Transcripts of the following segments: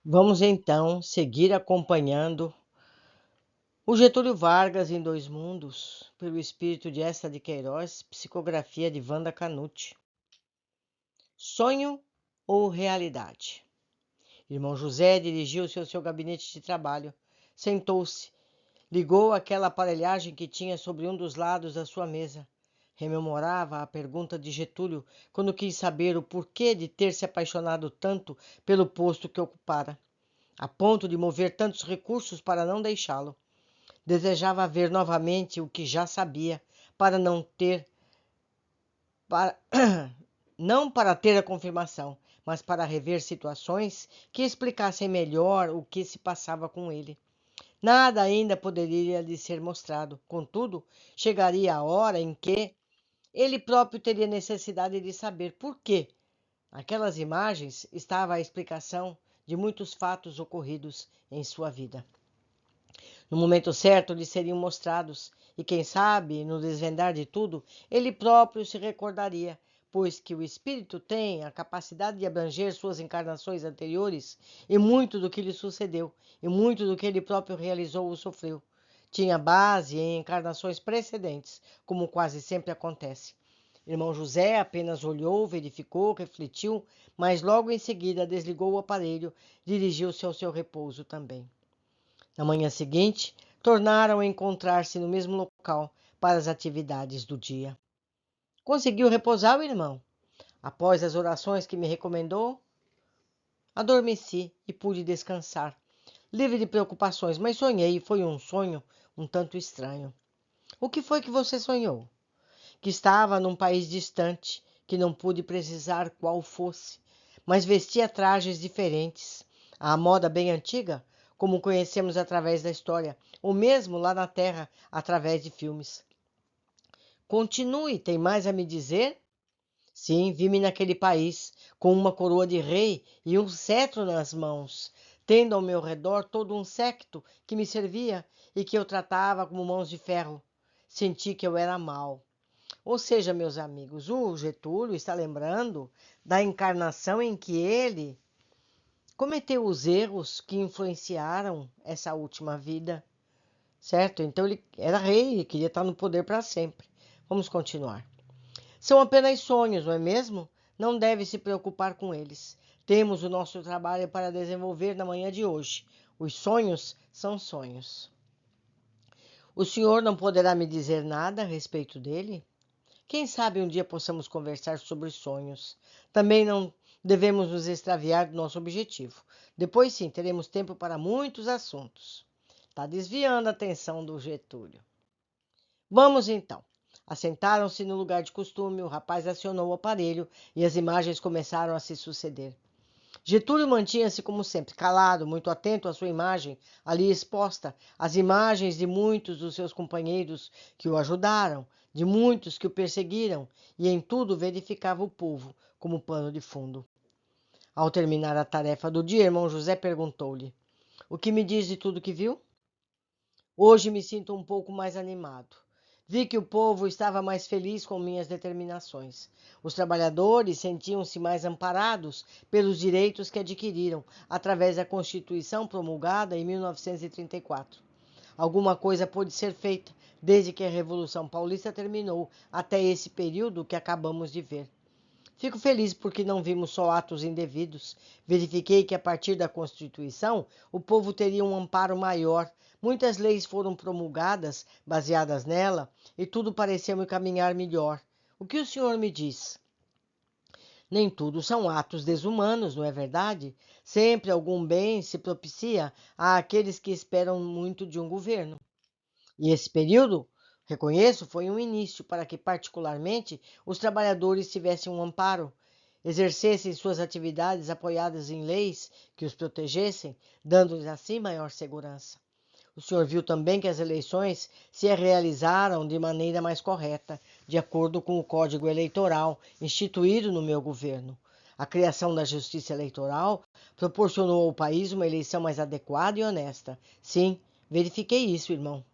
Vamos então seguir acompanhando o Getúlio Vargas em Dois Mundos, pelo espírito de Esta de Queiroz, psicografia de Wanda Canucci. Sonho ou realidade? Irmão José dirigiu-se ao seu gabinete de trabalho, sentou-se, ligou aquela aparelhagem que tinha sobre um dos lados da sua mesa. Rememorava a pergunta de Getúlio quando quis saber o porquê de ter se apaixonado tanto pelo posto que ocupara, a ponto de mover tantos recursos para não deixá-lo. Desejava ver novamente o que já sabia, para não ter para, não para ter a confirmação, mas para rever situações que explicassem melhor o que se passava com ele. Nada ainda poderia lhe ser mostrado. Contudo, chegaria a hora em que ele próprio teria necessidade de saber por quê. Aquelas imagens estava a explicação de muitos fatos ocorridos em sua vida. No momento certo lhe seriam mostrados, e quem sabe, no desvendar de tudo, ele próprio se recordaria, pois que o espírito tem a capacidade de abranger suas encarnações anteriores, e muito do que lhe sucedeu, e muito do que ele próprio realizou ou sofreu, tinha base em encarnações precedentes, como quase sempre acontece. Irmão José apenas olhou, verificou, refletiu, mas logo em seguida desligou o aparelho, dirigiu-se ao seu repouso também. Na manhã seguinte, tornaram a encontrar-se no mesmo local para as atividades do dia. Conseguiu repousar o irmão? Após as orações que me recomendou, adormeci e pude descansar, livre de preocupações, mas sonhei e foi um sonho um tanto estranho. O que foi que você sonhou? Que estava num país distante, que não pude precisar qual fosse, mas vestia trajes diferentes, à moda bem antiga, como conhecemos através da história, ou mesmo lá na Terra, através de filmes. Continue, tem mais a me dizer? Sim, vi-me naquele país, com uma coroa de rei e um cetro nas mãos, tendo ao meu redor todo um séquito que me servia e que eu tratava como mãos de ferro. Senti que eu era mau. Ou seja, meus amigos, o Getúlio está lembrando da encarnação em que ele cometeu os erros que influenciaram essa última vida, certo? Então ele era rei e queria estar no poder para sempre. Vamos continuar. São apenas sonhos, não é mesmo? Não deve se preocupar com eles. Temos o nosso trabalho para desenvolver na manhã de hoje. Os sonhos são sonhos. O senhor não poderá me dizer nada a respeito dele? Quem sabe um dia possamos conversar sobre sonhos. Também não devemos nos extraviar do nosso objetivo. Depois sim, teremos tempo para muitos assuntos. Está desviando a atenção do Getúlio. Vamos então. Assentaram-se no lugar de costume, o rapaz acionou o aparelho e as imagens começaram a se suceder. Getúlio mantinha-se como sempre, calado, muito atento à sua imagem, ali exposta, as imagens de muitos dos seus companheiros que o ajudaram, de muitos que o perseguiram, e em tudo verificava o povo como pano de fundo. Ao terminar a tarefa do dia, irmão José perguntou-lhe: O que me diz de tudo que viu? Hoje me sinto um pouco mais animado. Vi que o povo estava mais feliz com minhas determinações. Os trabalhadores sentiam-se mais amparados pelos direitos que adquiriram através da Constituição promulgada em 1934. Alguma coisa pôde ser feita desde que a Revolução Paulista terminou até esse período que acabamos de ver. Fico feliz porque não vimos só atos indevidos. Verifiquei que a partir da Constituição o povo teria um amparo maior. Muitas leis foram promulgadas baseadas nela e tudo pareceu me caminhar melhor. O que o senhor me diz? Nem tudo são atos desumanos, não é verdade? Sempre algum bem se propicia àqueles que esperam muito de um governo. E esse período, reconheço, foi um início para que, particularmente, os trabalhadores tivessem um amparo, exercessem suas atividades apoiadas em leis que os protegessem, dando-lhes assim maior segurança. O senhor viu também que as eleições se realizaram de maneira mais correta, de acordo com o Código Eleitoral instituído no meu governo. A criação da Justiça Eleitoral proporcionou ao país uma eleição mais adequada e honesta. Sim, verifiquei isso, irmão.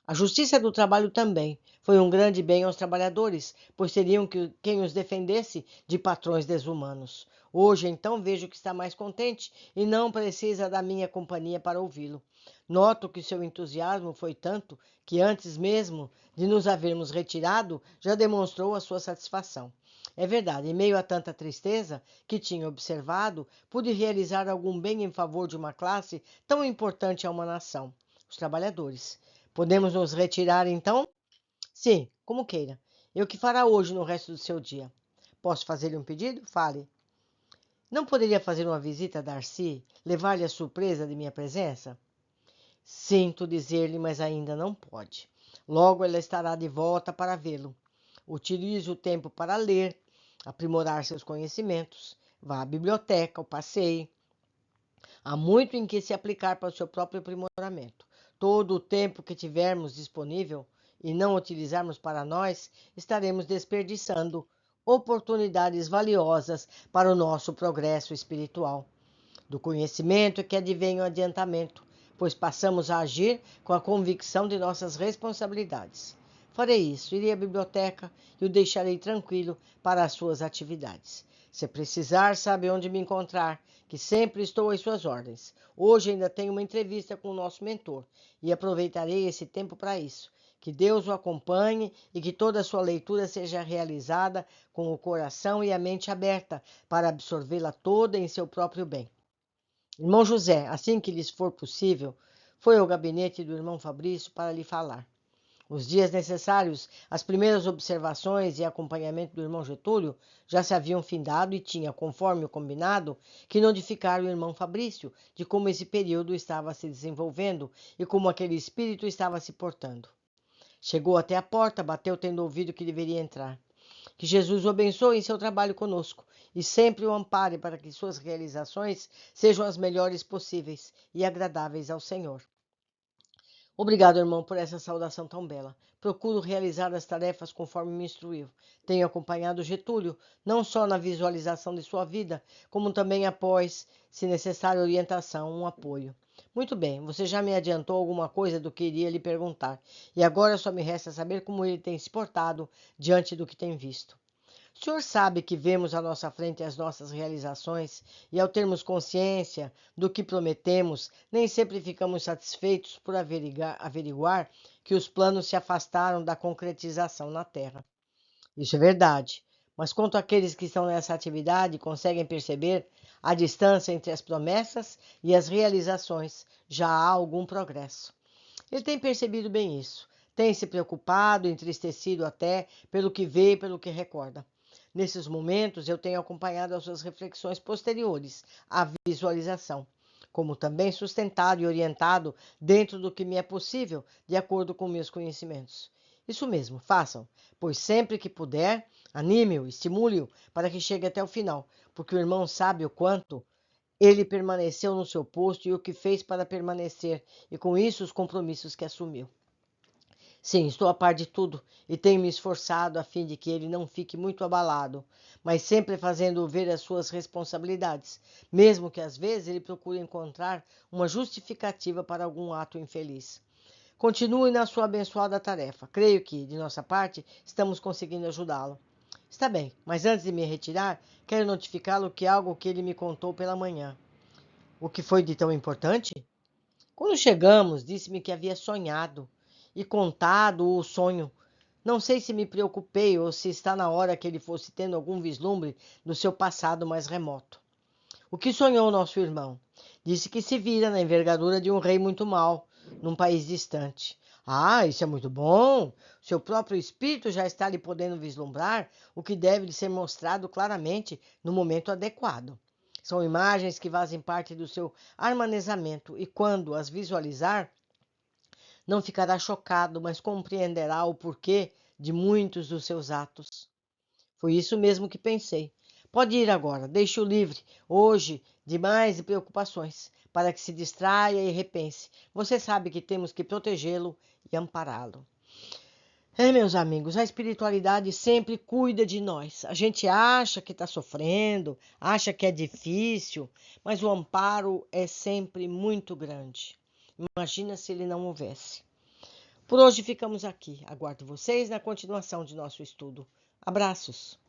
A justiça do trabalho também foi um grande bem aos trabalhadores, pois teriam quem os defendesse de patrões desumanos. Hoje, então, vejo que está mais contente e não precisa da minha companhia para ouvi-lo. Noto que seu entusiasmo foi tanto que, antes mesmo de nos havermos retirado, já demonstrou a sua satisfação. É verdade, em meio a tanta tristeza que tinha observado, pude realizar algum bem em favor de uma classe tão importante a uma nação, os trabalhadores. Podemos nos retirar, então? Sim, como queira. E o que fará hoje no resto do seu dia? Posso fazer-lhe um pedido? Fale. Não poderia fazer uma visita a Darcy, levar-lhe a surpresa de minha presença? Sinto dizer-lhe, mas ainda não pode. Logo ela estará de volta para vê-lo. Utilize o tempo para ler, aprimorar seus conhecimentos. Vá à biblioteca, ou passeie. Há muito em que se aplicar para o seu próprio aprimoramento. Todo o tempo que tivermos disponível e não utilizarmos para nós, estaremos desperdiçando oportunidades valiosas para o nosso progresso espiritual. Do conhecimento é que advém o adiantamento, pois passamos a agir com a convicção de nossas responsabilidades. Farei isso, irei à biblioteca e o deixarei tranquilo para as suas atividades. Se precisar, sabe onde me encontrar, que sempre estou às suas ordens. Hoje ainda tenho uma entrevista com o nosso mentor e aproveitarei esse tempo para isso. Que Deus o acompanhe e que toda a sua leitura seja realizada com o coração e a mente aberta para absorvê-la toda em seu próprio bem. Irmão José, assim que lhes for possível, foi ao gabinete do irmão Fabrício para lhe falar. Os dias necessários, as primeiras observações e acompanhamento do irmão Getúlio já se haviam findado e tinha, conforme o combinado, que notificar o irmão Fabrício de como esse período estava se desenvolvendo e como aquele espírito estava se portando. Chegou até a porta, bateu tendo ouvido que deveria entrar. Que Jesus o abençoe em seu trabalho conosco e sempre o ampare para que suas realizações sejam as melhores possíveis e agradáveis ao Senhor. Obrigado, irmão, por essa saudação tão bela. Procuro realizar as tarefas conforme me instruiu. Tenho acompanhado Getúlio, não só na visualização de sua vida, como também após, se necessária orientação, um apoio. Muito bem, você já me adiantou alguma coisa do que iria lhe perguntar, e agora só me resta saber como ele tem se portado diante do que tem visto. O senhor sabe que vemos à nossa frente as nossas realizações e, ao termos consciência do que prometemos, nem sempre ficamos satisfeitos por averiguar que os planos se afastaram da concretização na Terra. Isso é verdade, mas quanto àqueles que estão nessa atividade conseguem perceber a distância entre as promessas e as realizações, já há algum progresso. Ele tem percebido bem isso, tem se preocupado, entristecido até pelo que vê e pelo que recorda. Nesses momentos, eu tenho acompanhado as suas reflexões posteriores à visualização, como também sustentado e orientado dentro do que me é possível, de acordo com meus conhecimentos. Isso mesmo, façam, pois sempre que puder, anime-o, estimule-o para que chegue até o final, porque o irmão sabe o quanto ele permaneceu no seu posto e o que fez para permanecer, e com isso os compromissos que assumiu. Sim, estou a par de tudo e tenho me esforçado a fim de que ele não fique muito abalado, mas sempre fazendo-o ver as suas responsabilidades, mesmo que às vezes ele procure encontrar uma justificativa para algum ato infeliz. Continue na sua abençoada tarefa. Creio que, de nossa parte, estamos conseguindo ajudá-lo. Está bem, mas antes de me retirar, quero notificá-lo que algo que ele me contou pela manhã. O que foi de tão importante? Quando chegamos, disse-me que havia sonhado e contado o sonho. Não sei se me preocupei ou se está na hora que ele fosse tendo algum vislumbre do seu passado mais remoto. O que sonhou nosso irmão? Disse que se vira na envergadura de um rei muito mau, num país distante. Ah, isso é muito bom! Seu próprio espírito já está lhe podendo vislumbrar o que deve lhe ser mostrado claramente no momento adequado. São imagens que fazem parte do seu harmonizamento e, quando as visualizar, não ficará chocado, mas compreenderá o porquê de muitos dos seus atos. Foi isso mesmo que pensei. Pode ir agora, deixe-o livre, hoje, de mais preocupações, para que se distraia e repense. Você sabe que temos que protegê-lo e ampará-lo. Meus amigos, a espiritualidade sempre cuida de nós. A gente acha que está sofrendo, acha que é difícil, mas o amparo é sempre muito grande. Imagina se ele não houvesse. Por hoje ficamos aqui. Aguardo vocês na continuação de nosso estudo. Abraços!